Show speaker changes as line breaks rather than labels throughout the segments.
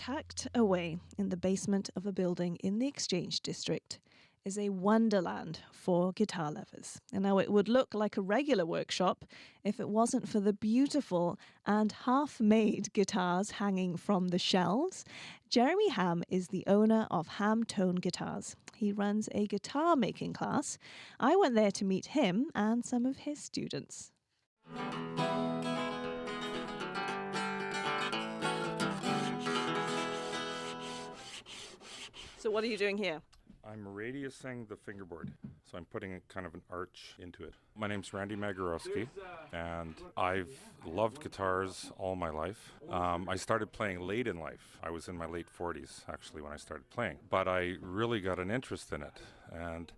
Tucked away in the basement of a building in the Exchange District is a wonderland for guitar lovers. And now it would look like a regular workshop if it wasn't for the beautiful and half-made guitars hanging from the shelves. Jeremy Hamm is the owner of Hamm-tone Guitars. He runs a guitar making class. I went there to meet him and some of his students. So what are you doing here?
I'm radiusing the fingerboard, so I'm putting a kind of an arch into it. My name's Randy Magorowski, and I've loved guitars all my life. I started playing late in life. I was in my late 40s, actually, when I started playing. But I really got an interest in it, and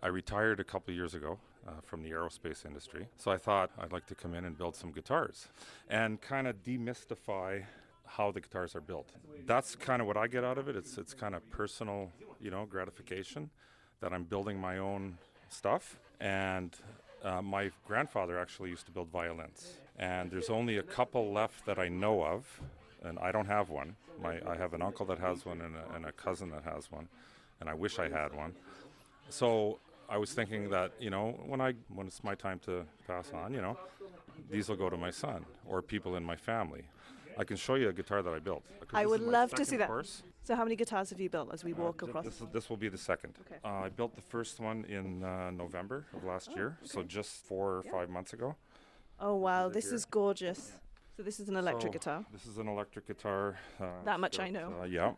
I retired a couple of years ago from the aerospace industry. So I thought I'd like to come in and build some guitars and kind of demystify how the guitars are built. That's kind of what I get out of it. It's kind of personal, gratification that I'm building my own stuff. And my grandfather actually used to build violins. And there's only a couple left that I know of, and I don't have one. I have an uncle that has one and a cousin that has one, and I wish I had one. So I was thinking that, when it's my time to pass on, these will go to my son or people in my family. I can show you a guitar that I built.
I would love to see that. Course. So how many guitars have you built as we walk across?
This will be the second.
Okay.
I built the first one in November of last year, okay. So just 4 or 5 months ago.
Oh, wow. This is gorgeous. So this is an electric guitar?
This is an electric guitar.
That much I know.
Yeah.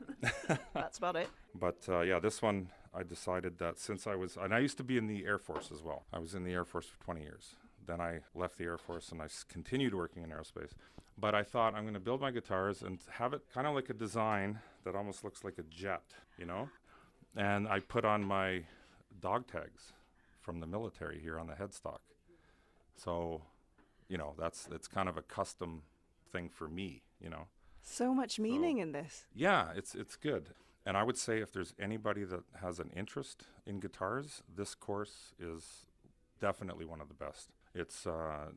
That's about it.
But this one, I decided that since and I used to be in the Air Force as well. I was in the Air Force for 20 years. Then I left the Air Force and I continued working in aerospace. But I thought I'm going to build my guitars and have it kind of like a design that almost looks like a jet, And I put on my dog tags from the military here on the headstock. So, it's kind of a custom thing for me,
So much meaning in this.
Yeah, it's good. And I would say if there's anybody that has an interest in guitars, this course is definitely one of the best. It's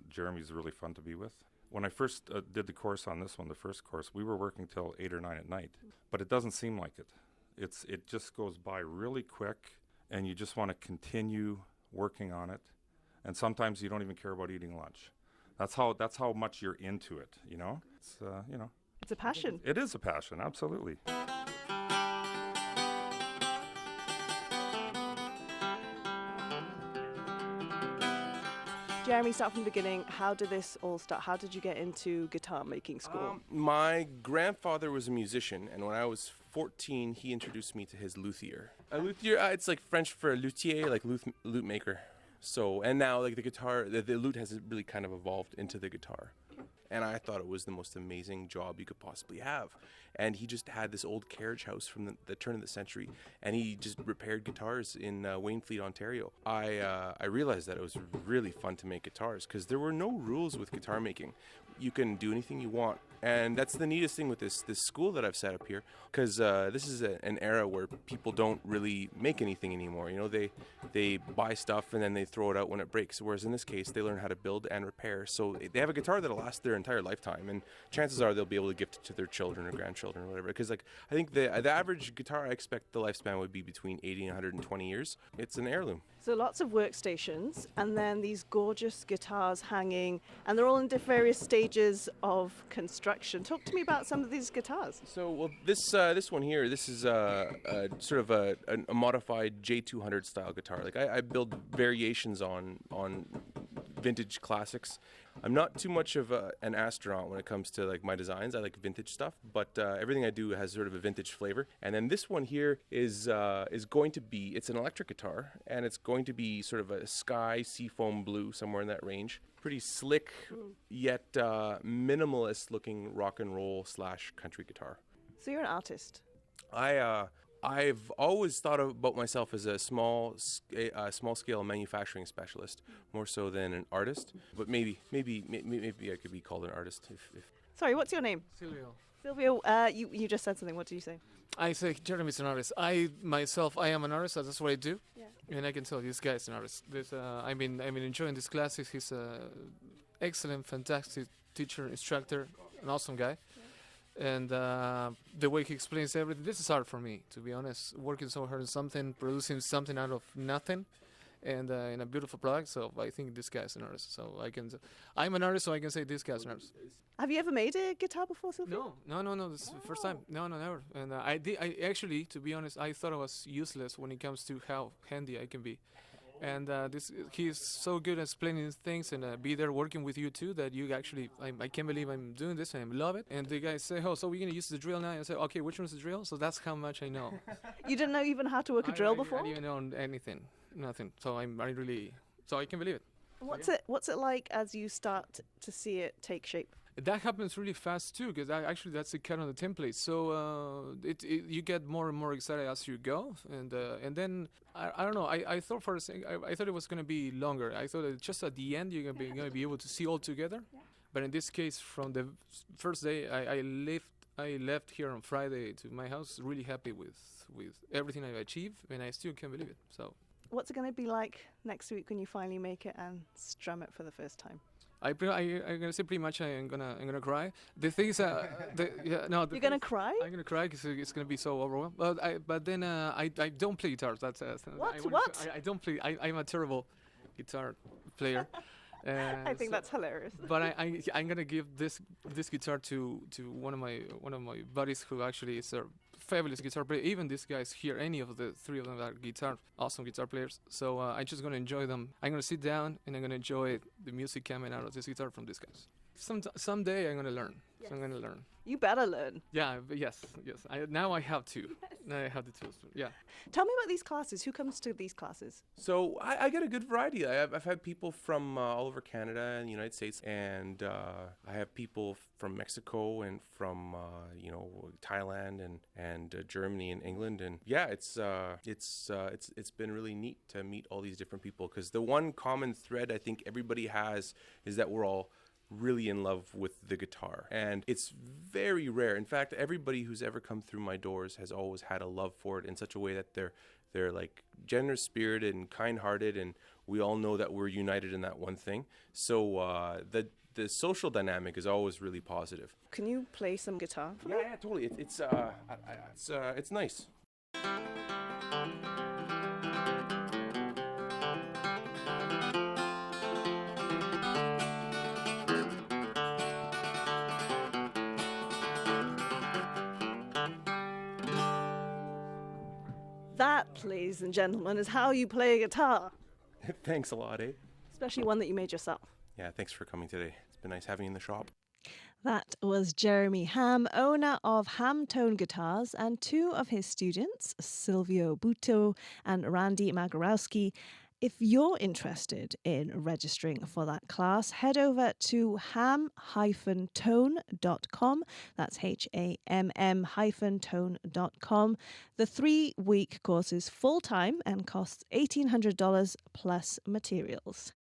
Jeremy's really fun to be with. When I first did the course on this one, the first course, we were working till 8 or 9 at night. But it doesn't seem like it. It just goes by really quick, and you just want to continue working on it. And sometimes you don't even care about eating lunch. That's how much you're into it, It's
It's a passion.
It is a passion, absolutely.
Jeremy, start from the beginning. How did this all start? How did you get into guitar making school?
My grandfather was a musician, and when I was 14, he introduced me to his luthier. A luthier, it's like French for luthier, like lute maker. So, and now like the guitar, the lute has really kind of evolved into the guitar. And I thought it was the most amazing job you could possibly have. And he just had this old carriage house from the turn of the century, and he just repaired guitars in Waynfleet, Ontario. I realized that it was really fun to make guitars because there were no rules with guitar making. You can do anything you want. And that's the neatest thing with this school that I've set up here, because this is an era where people don't really make anything anymore. They buy stuff and then they throw it out when it breaks. Whereas in this case, they learn how to build and repair. So they have a guitar that'll last their entire lifetime, and chances are they'll be able to gift it to their children or grandchildren or whatever. Because I think the average guitar, I expect the lifespan would be between 80 and 120 years. It's an heirloom.
So lots of workstations, and then these gorgeous guitars hanging, and they're all in various stages of construction. Talk to me about some of these guitars.
So, this one here, this is sort of a modified J200 style guitar. Like I build variations on vintage classics. I'm not too much of an astronaut when it comes to like my designs. I like vintage stuff, but everything I do has sort of a vintage flavor. And then this one here is going to be, it's an electric guitar, and it's going to be sort of a sky seafoam blue, somewhere in that range. Pretty slick, yet minimalist looking rock and roll / country guitar.
So you're an artist.
I've always thought about myself as a small scale manufacturing specialist, more so than an artist. But maybe I could be called an artist. If
Sorry, what's your name?
Silvio.
Silvio, you just said something. What did you say?
I say Jeremy's an artist. I am an artist. That's what I do.
Yeah.
And I can tell you, this guy is an artist. I've been enjoying these classes. He's an excellent, fantastic teacher, instructor, an awesome guy. And the way he explains everything, this is hard for me, to be honest. Working so hard on something, producing something out of nothing, and in a beautiful product. So I think this guy's an artist. So I'm an artist, so I can say this guy's an artist.
Have you ever made a guitar before, Sylvia?
No. This is the first time. No, never. And I actually, to be honest, I thought I was useless when it comes to how handy I can be. And he's so good at explaining things and be there working with you too that you actually, I can't believe I'm doing this and I love it. And the guys say, oh, so we're going to use the drill now? And I say, okay, which one's the drill? So that's how much I know.
You didn't know even how to work a drill before?
I didn't even know anything, nothing. So I can believe it.
What's it like as you start to see it take shape?
That happens really fast too, because actually that's the kind of the template. So you get more and more excited as you go, and then I don't know. I thought for a second, I thought it was going to be longer. I thought that just at the end you're going to be able to see all together. Yeah. But in this case, from the first day, I left here on Friday to my house really happy with everything I've achieved, and I still can't believe it. So
what's it going to be like next week when you finally make it and strum it for the first time?
I'm gonna say pretty much I'm gonna cry. The thing is, you're
gonna cry?
I'm gonna cry because it's gonna be so overwhelmed. But then I don't play guitar. That's
what?
I don't play. I'm a terrible guitar player.
I think that's hilarious.
But I'm gonna give this guitar to one of my buddies who actually is a fabulous guitar player. Even these guys here, any of the three of them are awesome guitar players. So I'm just gonna enjoy them. I'm gonna sit down and I'm gonna enjoy the music coming out of this guitar from these guys. Someday I'm gonna learn. Yes. So I'm gonna learn.
You better learn.
Yeah. Yes. Now I have to. Now I have the tools. Yeah.
Tell me about these classes. Who comes to these classes?
So I get a good variety. I've had people from all over Canada and the United States, and I have people from Mexico and from Thailand and Germany and England, and yeah, it's been really neat to meet all these different people, because the one common thread I think everybody has is that we're all really in love with the guitar, and it's very rare. In fact, everybody who's ever come through my doors has always had a love for it in such a way that they're like generous spirited and kind-hearted, and we all know that we're united in that one thing. So the social dynamic is always really positive.
Can you play some guitar for me?
Yeah, totally. It's nice.
That, ladies and gentlemen, is how you play a guitar.
Thanks a lot, eh?
Especially one that you made yourself.
Yeah, thanks for coming today. It's been nice having you in the shop.
That was Jeremy Hamm, owner of Hamm-tone Guitars, and two of his students, Silvio Buto and Randy Magorowski. If you're interested in registering for that class, head over to hamm-tone.com. That's HAMM-tone.com. The 3-week course is full-time and costs $1,800 plus materials.